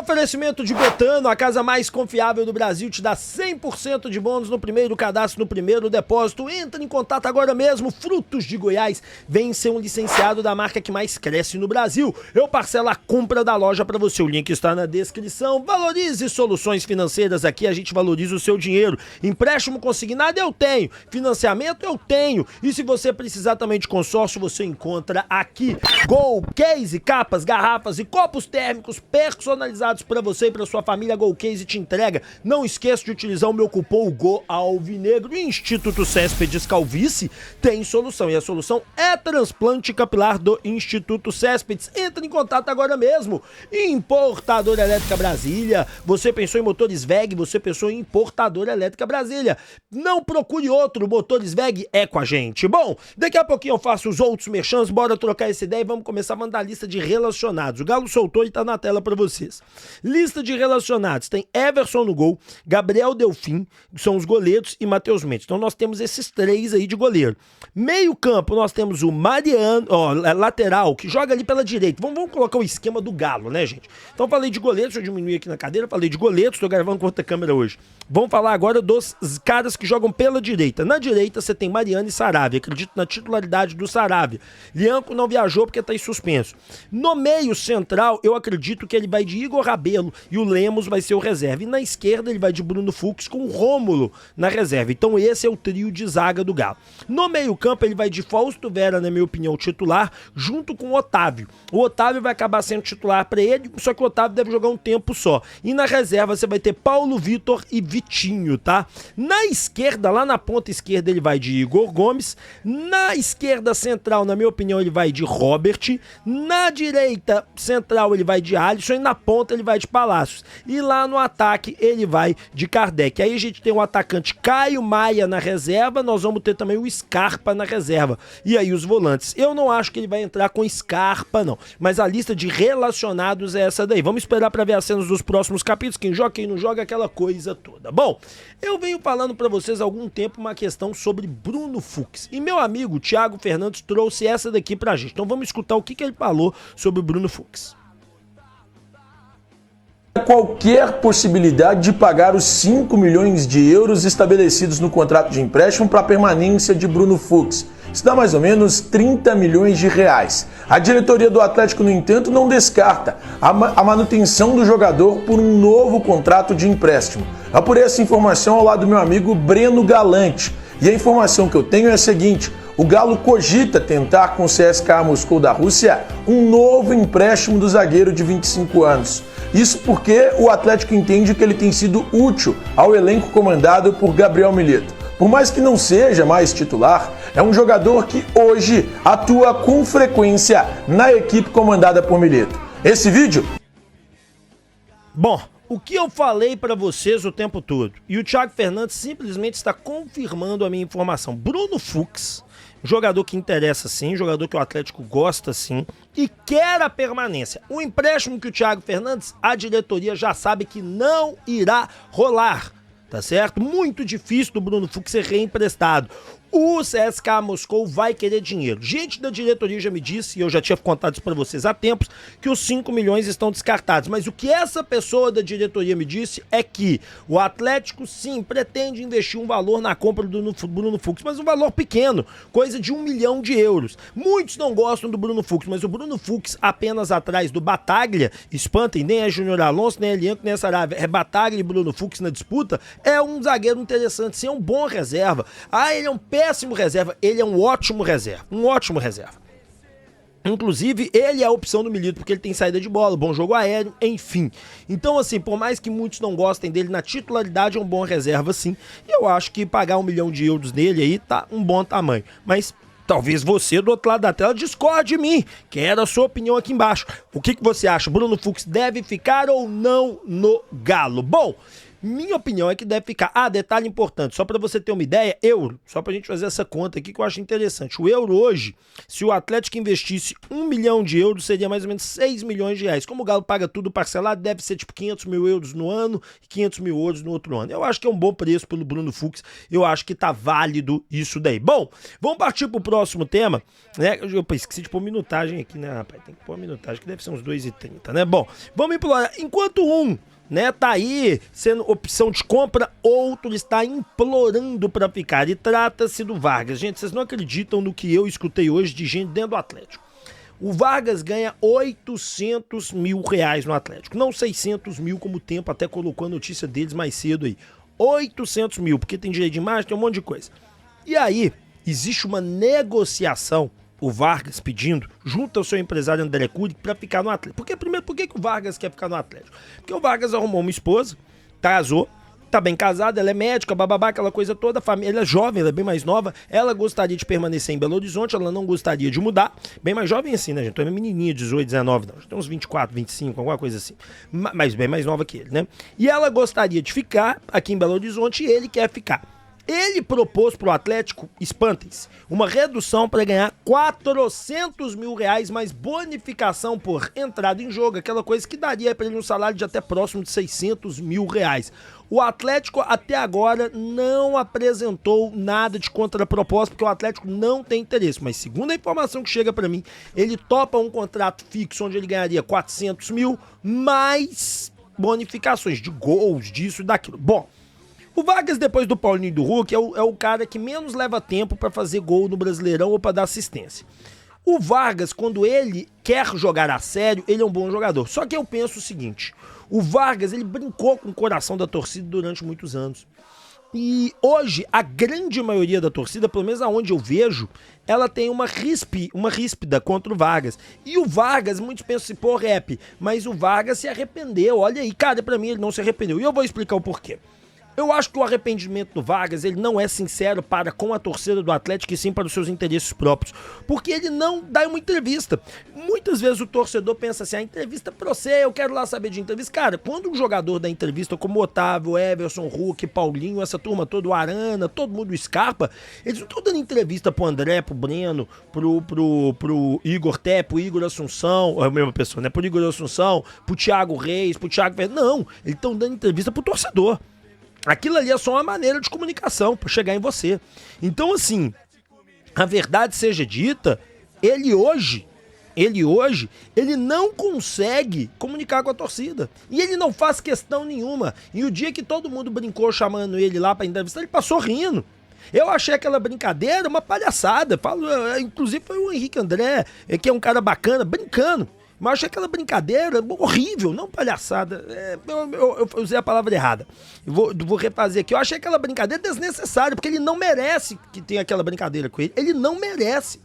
Oferecimento de Betano, a casa mais confiável do Brasil, te dá 100% de bônus no primeiro cadastro, no primeiro depósito. Entre em contato agora mesmo. Frutos de Goiás, vem ser um licenciado da marca que mais cresce no Brasil. Eu parcelo a compra da loja para você, o link está na descrição. Valorize soluções financeiras, aqui a gente valoriza o seu dinheiro. Empréstimo consignado eu tenho, financiamento eu tenho. E se você precisar também de consórcio, você encontra aqui. Gol, case, capas, garrafas e copos térmicos personalizados para você e para sua família. Gol Case te entrega. Não esqueça de utilizar o meu cupom GOALVINEGRO. Instituto Céspedes Calvície tem solução, e a solução é transplante capilar do Instituto Céspedes. Entre em contato agora mesmo. Importadora Elétrica Brasília. Você pensou em motores WEG, você pensou em Importadora Elétrica Brasília. Não procure outro, motores WEG é com a gente. Bom, daqui a pouquinho eu faço os outros merchans, bora trocar essa ideia e vamos começar a mandar a lista de relacionados. O Galo soltou e tá na tela pra vocês. Lista de relacionados, tem Everson no gol, Gabriel Delfim, que são os goleiros, e Matheus Mendes. Então nós temos esses três aí de goleiro. Meio campo, nós temos o Mariano, lateral, que joga ali pela direita. Vamos colocar o esquema do Galo, né, gente? Então falei de goleiro, deixa eu diminuir aqui na cadeira, falei de goleiro, estou gravando com outra câmera hoje. Vamos falar agora dos caras que jogam pela direita. Na direita você tem Mariano e Saravia, acredito na titularidade do Saravia. Lianco não viajou porque tá em suspenso. No meio central, eu acredito que ele vai de Igor Rabelo e o Lemos vai ser o reserva. E na esquerda ele vai de Bruno Fux com o Rômulo na reserva. Então esse é o trio de zaga do Galo. No meio campo ele vai de Fausto Vera, na minha opinião, titular, junto com o Otávio. O Otávio vai acabar sendo titular para ele, só que o Otávio deve jogar um tempo só. E na reserva você vai ter Paulo Vitor e Vitinho, tá? Na esquerda, lá na ponta esquerda, ele vai de Igor Gomes. Na esquerda central, na minha opinião, ele vai de Robert. Na direita central, ele vai de Alisson. E na ponta, ele vai de Palácios. E lá no ataque, ele vai de Kardec. Aí a gente tem o atacante Caio Maia na reserva. Nós vamos ter também o Scarpa na reserva. E aí os volantes. Eu não acho que ele vai entrar com Scarpa, não. Mas a lista de relacionados é essa daí. Vamos esperar para ver as cenas dos próximos capítulos. Quem joga, quem não joga, aquela coisa toda. Bom, eu venho falando para vocês há algum tempo uma questão sobre Bruno Fux. E meu amigo Thiago Fernandes trouxe essa daqui pra gente. Então vamos escutar o que ele falou sobre o Bruno Fux. Qualquer possibilidade de pagar os 5 milhões de euros estabelecidos no contrato de empréstimo para a permanência de Bruno Fux. Isso dá mais ou menos 30 milhões de reais. A diretoria do Atlético, no entanto, não descarta a manutenção do jogador por um novo contrato de empréstimo. Apurei essa informação ao lado do meu amigo Breno Galante. E a informação que eu tenho é a seguinte: o Galo cogita tentar com o CSKA Moscou da Rússia um novo empréstimo do zagueiro de 25 anos. Isso porque o Atlético entende que ele tem sido útil ao elenco comandado por Gabriel Milito. Por mais que não seja mais titular, é um jogador que hoje atua com frequência na equipe comandada por Milito. Esse vídeo... Bom, o que eu falei pra vocês o tempo todo, e o Thiago Fernandes simplesmente está confirmando a minha informação. Bruno Fux, jogador que interessa sim, jogador que o Atlético gosta sim e quer a permanência. O empréstimo que o Thiago Fernandes, a diretoria já sabe que não irá rolar, tá certo? Muito difícil do Bruno Fux ser reemprestado. O CSKA Moscou vai querer dinheiro. Gente da diretoria já me disse, e eu já tinha contado isso para vocês há tempos, que os 5 milhões estão descartados. Mas o que essa pessoa da diretoria me disse é que o Atlético, sim, pretende investir um valor na compra do Bruno Fux, mas um valor pequeno, coisa de 1 milhão de euros. Muitos não gostam do Bruno Fux, mas o Bruno Fux, apenas atrás do Bataglia, espantem, nem é Júnior Alonso, nem é Lianco, nem é Saravia, é Bataglia e Bruno Fux na disputa, é um zagueiro interessante, sim, é um bom reserva. Ele é um péssimo reserva, ele é um ótimo reserva, Inclusive, ele é a opção do Milito, porque ele tem saída de bola, bom jogo aéreo, enfim. Então, assim, por mais que muitos não gostem dele, na titularidade é um bom reserva, sim. E eu acho que pagar 1 milhão de euros nele aí tá um bom tamanho. Mas talvez você do outro lado da tela discorde de mim. Quero a sua opinião aqui embaixo. O que você acha? Bruno Fux deve ficar ou não no Galo? Bom, Minha opinião é que deve ficar. Detalhe importante, só para você ter uma ideia, euro, só pra gente fazer essa conta aqui que eu acho interessante. O euro hoje, se o Atlético investisse 1 milhão de euros, seria mais ou menos 6 milhões de reais. Como o Galo paga tudo parcelado, deve ser tipo 500 mil euros no ano e 500 mil euros no outro ano. Eu acho que é um bom preço pelo Bruno Fux, eu acho que tá válido isso daí. Bom, vamos partir pro próximo tema, né? Eu esqueci de pôr minutagem aqui, né, rapaz? Tem que pôr minutagem, que deve ser uns 2,30, né? Bom, vamos implorar. Enquanto né, tá aí sendo opção de compra, outro está implorando para ficar. E trata-se do Vargas. Gente, vocês não acreditam no que eu escutei hoje de gente dentro do Atlético. O Vargas ganha 800 mil reais no Atlético. Não 600 mil, como o Tempo até colocou a notícia deles mais cedo aí. 800 mil, porque tem direito de imagem, tem um monte de coisa. E aí, existe uma negociação, o Vargas pedindo, junto ao seu empresário André Cury, para ficar no Atlético. Porque, primeiro, por que o Vargas quer ficar no Atlético? Porque o Vargas arrumou uma esposa, casou, tá bem casada, ela é médica, bababá, aquela coisa toda, a família, ela é jovem, ela é bem mais nova, ela gostaria de permanecer em Belo Horizonte, ela não gostaria de mudar, bem mais jovem assim, né, gente? Não é menininha, 18, 19, não, tem uns 24, 25, alguma coisa assim, mas bem mais nova que ele, né? E ela gostaria de ficar aqui em Belo Horizonte e ele quer ficar. Ele propôs pro Atlético, espantem-se, uma redução para ganhar 400 mil reais mais bonificação por entrada em jogo, aquela coisa que daria para ele um salário de até próximo de 600 mil reais. O Atlético até agora não apresentou nada de contraproposta, porque o Atlético não tem interesse, mas segundo a informação que chega para mim, ele topa um contrato fixo onde ele ganharia 400 mil mais bonificações de gols, disso e daquilo. Bom, o Vargas, depois do Paulinho e do Hulk, é o cara que menos leva tempo para fazer gol no Brasileirão ou para dar assistência. O Vargas, quando ele quer jogar a sério, ele é um bom jogador. Só que eu penso o seguinte, o Vargas, ele brincou com o coração da torcida durante muitos anos. E hoje, a grande maioria da torcida, pelo menos aonde eu vejo, ela tem uma ríspida contra o Vargas. E o Vargas, muitos pensam assim, pô, rap, mas o Vargas se arrependeu. Olha aí, cara, pra mim ele não se arrependeu. E eu vou explicar o porquê. Eu acho que o arrependimento do Vargas, ele não é sincero para com a torcida do Atlético e sim para os seus interesses próprios, porque ele não dá uma entrevista. Muitas vezes o torcedor pensa assim, a entrevista é pra você, eu quero lá saber de entrevista. Cara, quando um jogador dá entrevista, como o Otávio, Everson, Hulk, Paulinho, essa turma toda, o Arana, todo mundo, o Scarpa, eles não estão dando entrevista pro André, pro Breno, pro Igor Té, pro Igor Assunção, é a mesma pessoa, né? Pro Igor Assunção, pro Thiago Reis, pro Thiago Fernandes. Não, eles estão dando entrevista pro torcedor. Aquilo ali é só uma maneira de comunicação para chegar em você. Então, assim, a verdade seja dita, ele hoje, ele não consegue comunicar com a torcida. E ele não faz questão nenhuma. E o dia que todo mundo brincou chamando ele lá para entrevistar, ele passou rindo. Eu achei aquela brincadeira uma palhaçada. Inclusive foi o Henrique André, que é um cara bacana, brincando. Mas eu achei aquela brincadeira horrível, não palhaçada. Eu usei a palavra errada. Vou refazer aqui. Eu achei aquela brincadeira desnecessária, porque ele não merece que tenha aquela brincadeira com ele. Ele não merece.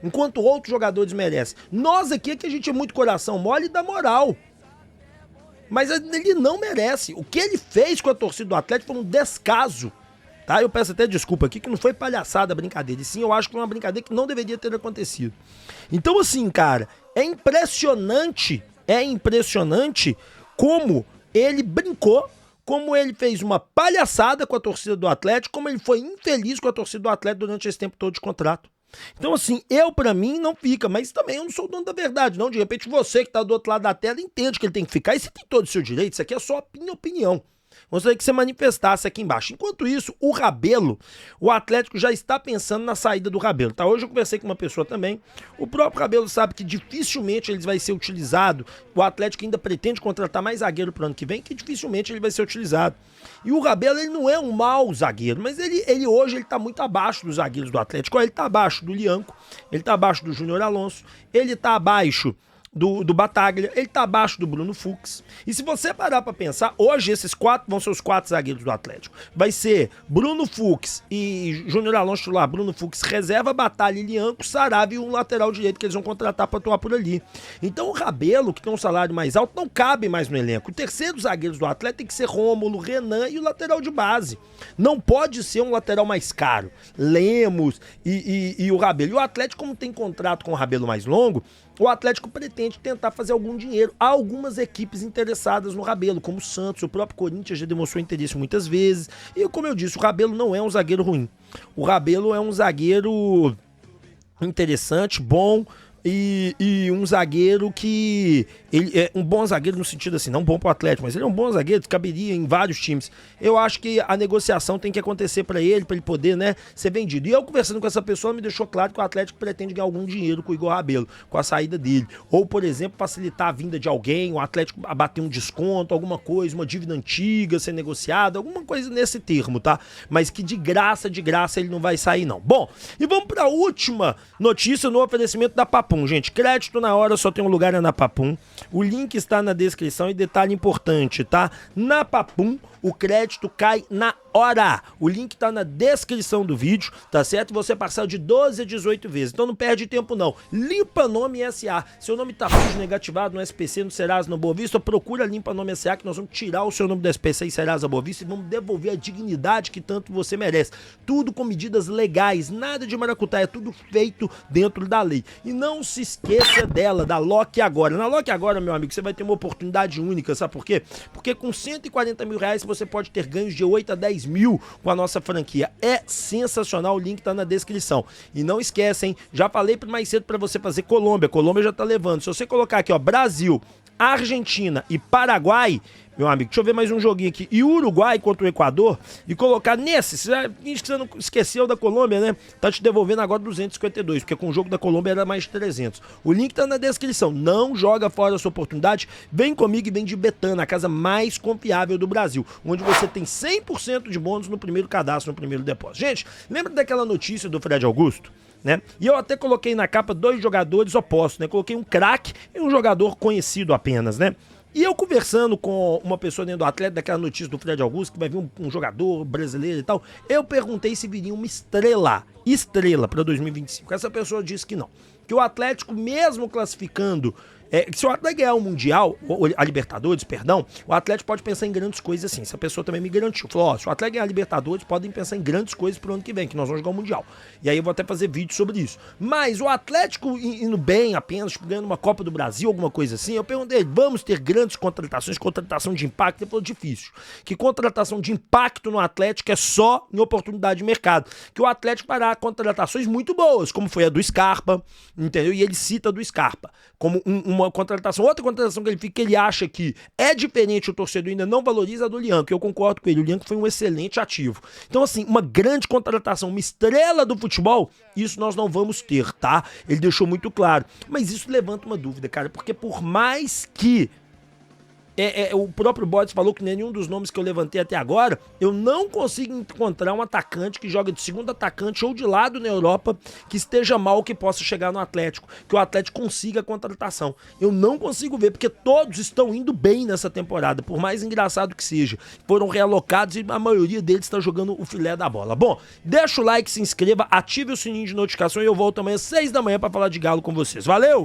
Enquanto outros jogadores merecem. Nós aqui é que a gente é muito coração mole e dá moral. Mas ele não merece. O que ele fez com a torcida do Atlético foi um descaso. Tá? Eu peço até desculpa aqui que não foi palhaçada a brincadeira. E sim, eu acho que foi uma brincadeira que não deveria ter acontecido. Então, assim, cara, é impressionante como ele brincou, como ele fez uma palhaçada com a torcida do Atlético, como ele foi infeliz com a torcida do Atlético durante esse tempo todo de contrato. Então, assim, pra mim, não fica, mas também eu não sou o dono da verdade, não. De repente, você que tá do outro lado da tela entende que ele tem que ficar e você tem todo o seu direito. Isso aqui é só a minha opinião. Gostaria que você manifestasse aqui embaixo. Enquanto isso, o Rabelo, o Atlético já está pensando na saída do Rabelo, tá? Hoje eu conversei com uma pessoa também, o próprio Rabelo sabe que dificilmente ele vai ser utilizado, o Atlético ainda pretende contratar mais zagueiro pro ano que vem, que dificilmente ele vai ser utilizado. E o Rabelo, ele não é um mau zagueiro, mas ele hoje ele tá muito abaixo dos zagueiros do Atlético. Ele tá abaixo do Lianco, ele tá abaixo do Júnior Alonso, ele tá abaixo do Bataglia, ele tá abaixo do Bruno Fux. E se você parar pra pensar, hoje esses quatro vão ser os 4 zagueiros do Atlético. Vai ser Bruno Fux e Júnior Alonso lá, Bruno Fux reserva, Bataglia, Lianco, Saravia e um lateral direito que eles vão contratar pra atuar por ali. Então o Rabelo, que tem um salário mais alto, não cabe mais no elenco. O terceiro zagueiro do Atlético tem que ser Rômulo, Renan e o lateral de base. Não pode ser um lateral mais caro. Lemos e o Rabelo. E o Atlético, como tem contrato com o Rabelo mais longo, o Atlético pretende tentar fazer algum dinheiro. Há algumas equipes interessadas no Rabelo, como o Santos, o próprio Corinthians já demonstrou interesse muitas vezes. E como eu disse, o Rabelo não é um zagueiro ruim. O Rabelo é um zagueiro interessante, bom, e um zagueiro que... Ele é um bom zagueiro no sentido assim, não bom pro Atlético, mas ele é um bom zagueiro que caberia em vários times. Eu acho que a negociação tem que acontecer pra ele poder, né, ser vendido. E eu conversando com essa pessoa, me deixou claro que o Atlético pretende ganhar algum dinheiro com o Igor Rabelo, com a saída dele. Ou, por exemplo, facilitar a vinda de alguém, o Atlético abater um desconto, alguma coisa, uma dívida antiga ser negociada, alguma coisa nesse termo, tá? Mas que de graça ele não vai sair, não. Bom, e vamos pra última notícia no oferecimento da Papum, gente. Crédito na hora só tem um lugar, é na Papum. O link está na descrição e detalhe importante, tá? Na Papum, o crédito cai na hora. O link tá na descrição do vídeo, tá certo? Você parcela de 12 a 18 vezes. Então não perde tempo não. Limpa Nome SA. Seu nome tá sujo, negativado no SPC, no Serasa, no Boa Vista, procura Limpa Nome SA que nós vamos tirar o seu nome do SPC e Serasa Boa Vista e vamos devolver a dignidade que tanto você merece. Tudo com medidas legais, nada de maracutaia, é tudo feito dentro da lei. E não se esqueça dela, da Loque Agora. Na Loque Agora, meu amigo, você vai ter uma oportunidade única, sabe por quê? Porque com 140 mil reais você pode ter ganhos de 8 a 10 mil com a nossa franquia. É sensacional, o link tá na descrição. E não esquecem, já falei mais cedo pra você fazer Colômbia. Colômbia já tá levando. Se você colocar aqui, ó, Brasil, Argentina e Paraguai, meu amigo, deixa eu ver mais um joguinho aqui. E Uruguai contra o Equador. E colocar nesse. Você não esqueceu da Colômbia, né? Tá te devolvendo agora 252. Porque com o jogo da Colômbia era mais de 300. O link tá na descrição. Não joga fora a sua oportunidade. Vem comigo e vem de Betano, a casa mais confiável do Brasil. Onde você tem 100% de bônus no primeiro cadastro, no primeiro depósito. Gente, lembra daquela notícia do Fred Augusto? Né? E eu até coloquei na capa 2 jogadores opostos, né? Coloquei um craque e um jogador conhecido apenas, né? E eu conversando com uma pessoa dentro do Atlético, daquela notícia do Fred Augusto, que vai vir um jogador brasileiro e tal, eu perguntei se viria uma estrela para 2025. Essa pessoa disse que não. Que o Atlético, mesmo classificando... se o Atlético ganhar o Mundial, a Libertadores, perdão, o Atlético pode pensar em grandes coisas assim. Essa pessoa também me garantiu. Falou, ó, se o Atlético ganhar a Libertadores, podem pensar em grandes coisas pro ano que vem, que nós vamos jogar o Mundial. E aí eu vou até fazer vídeo sobre isso. Mas o Atlético indo bem apenas, tipo, ganhando uma Copa do Brasil, alguma coisa assim, eu perguntei, vamos ter grandes contratações, contratação de impacto? Ele falou, difícil. Que contratação de impacto no Atlético é só em oportunidade de mercado. Que o Atlético fará contratações muito boas, como foi a do Scarpa, entendeu? E ele cita a do Scarpa como uma contratação. Outra contratação que ele fica, que ele acha que é diferente, o torcedor ainda não valoriza, a do Lianco, que eu concordo com ele. O Lianco foi um excelente ativo. Então, assim, uma grande contratação, uma estrela do futebol, isso nós não vamos ter, tá? Ele deixou muito claro. Mas isso levanta uma dúvida, cara, porque por mais que o próprio Bodes falou que nenhum dos nomes que eu levantei até agora, eu não consigo encontrar um atacante que joga de segundo atacante ou de lado na Europa que esteja mal, que possa chegar no Atlético, que o Atlético consiga a contratação. Eu não consigo ver, porque todos estão indo bem nessa temporada, por mais engraçado que seja. Foram realocados e a maioria deles está jogando o filé da bola. Bom, deixa o like, se inscreva, ative o sininho de notificação e eu volto amanhã às 6 da manhã para falar de Galo com vocês. Valeu!